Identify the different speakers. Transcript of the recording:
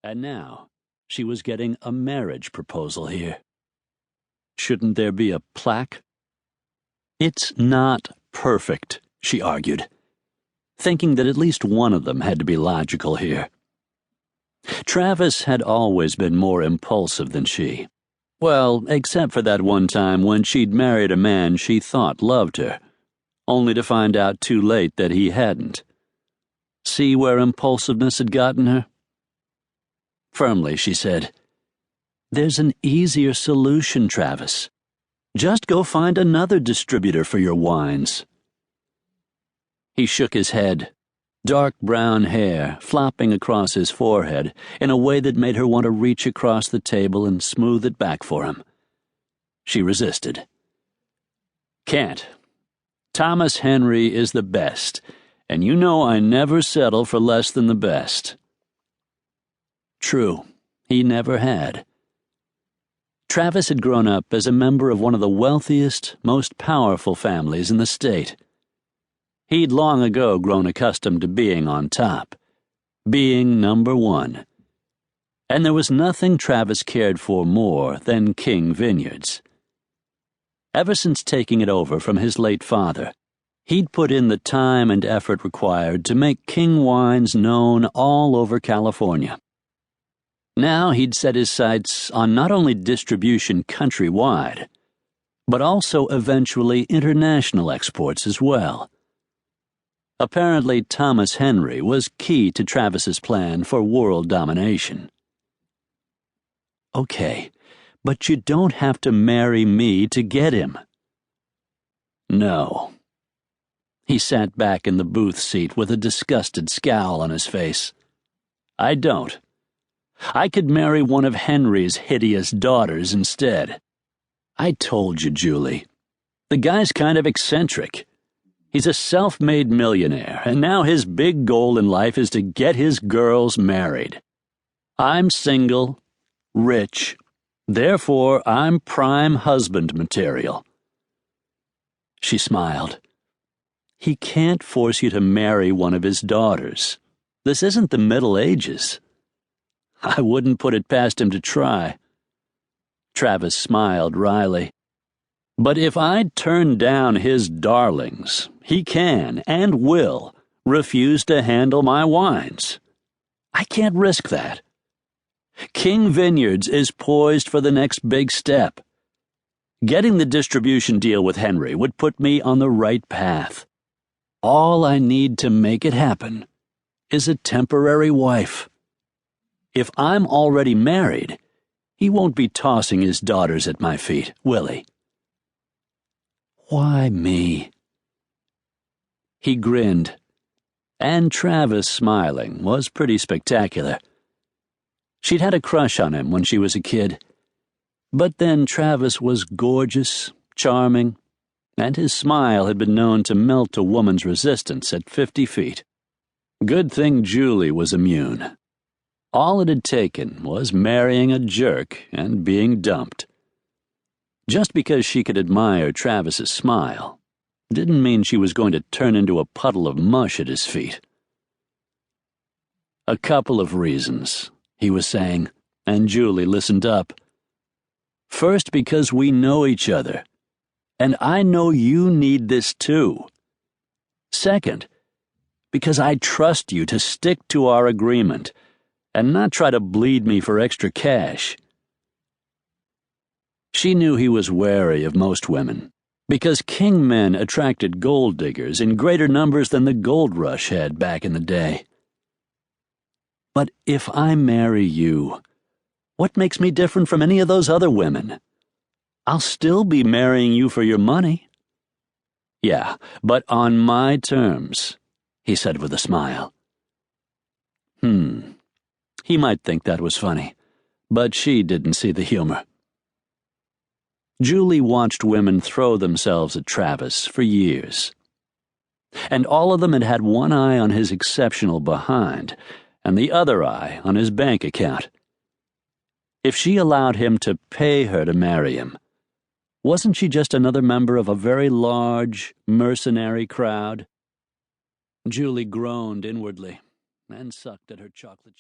Speaker 1: And now she was getting a marriage proposal here. Shouldn't there be a plaque? It's not perfect, she argued, thinking that at least one of them had to be logical here. Travis had always been more impulsive than she. Well, except for that one time when she'd married a man she thought loved her, only to find out too late that he hadn't. See where impulsiveness had gotten her? Firmly, she said, "There's an easier solution, Travis. Just go find another distributor for your wines." He shook his head, dark brown hair flopping across his forehead in a way that made her want to reach across the table and smooth it back for him. She resisted. "Can't. Thomas Henry is the best, and you know I never settle for less than the best." True, he never had. Travis had grown up as a member of one of the wealthiest, most powerful families in the state. He'd long ago grown accustomed to being on top, being number one. And there was nothing Travis cared for more than King Vineyards. Ever since taking it over from his late father, he'd put in the time and effort required to make King wines known all over California. Now he'd set his sights on not only distribution countrywide, but also eventually international exports as well. Apparently, Thomas Henry was key to Travis's plan for world domination. "Okay, but you don't have to marry me to get him." "No." He sat back in the booth seat with a disgusted scowl on his face. "I don't. I could marry one of Henry's hideous daughters instead. I told you, Julie. The guy's kind of eccentric. He's a self-made millionaire, and now his big goal in life is to get his girls married. I'm single, rich, therefore I'm prime husband material." She smiled. "He can't force you to marry one of his daughters. This isn't the Middle Ages." "I wouldn't put it past him to try." Travis smiled wryly. "But if I turn down his darlings, he can, and will, refuse to handle my wines. I can't risk that. King Vineyards is poised for the next big step. Getting the distribution deal with Henry would put me on the right path. All I need to make it happen is a temporary wife. If I'm already married, he won't be tossing his daughters at my feet, will he?" "Why me?" He grinned, and Travis smiling was pretty spectacular. She'd had a crush on him when she was a kid, but then Travis was gorgeous, charming, and his smile had been known to melt a woman's resistance at 50 feet. Good thing Julie was immune. All it had taken was marrying a jerk and being dumped. Just because she could admire Travis's smile didn't mean she was going to turn into a puddle of mush at his feet. "A couple of reasons," he was saying, and Julie listened up. "First, because we know each other, and I know you need this too. Second, because I trust you to stick to our agreement and not try to bleed me for extra cash." She knew he was wary of most women, because king men attracted gold diggers in greater numbers than the gold rush had back in the day. "But if I marry you, what makes me different from any of those other women? I'll still be marrying you for your money." "Yeah, but on my terms," he said with a smile. He might think that was funny, but she didn't see the humor. Julie watched women throw themselves at Travis for years, and all of them had had one eye on his exceptional behind and the other eye on his bank account. If she allowed him to pay her to marry him, wasn't she just another member of a very large, mercenary crowd? Julie groaned inwardly and sucked at her chocolate chip.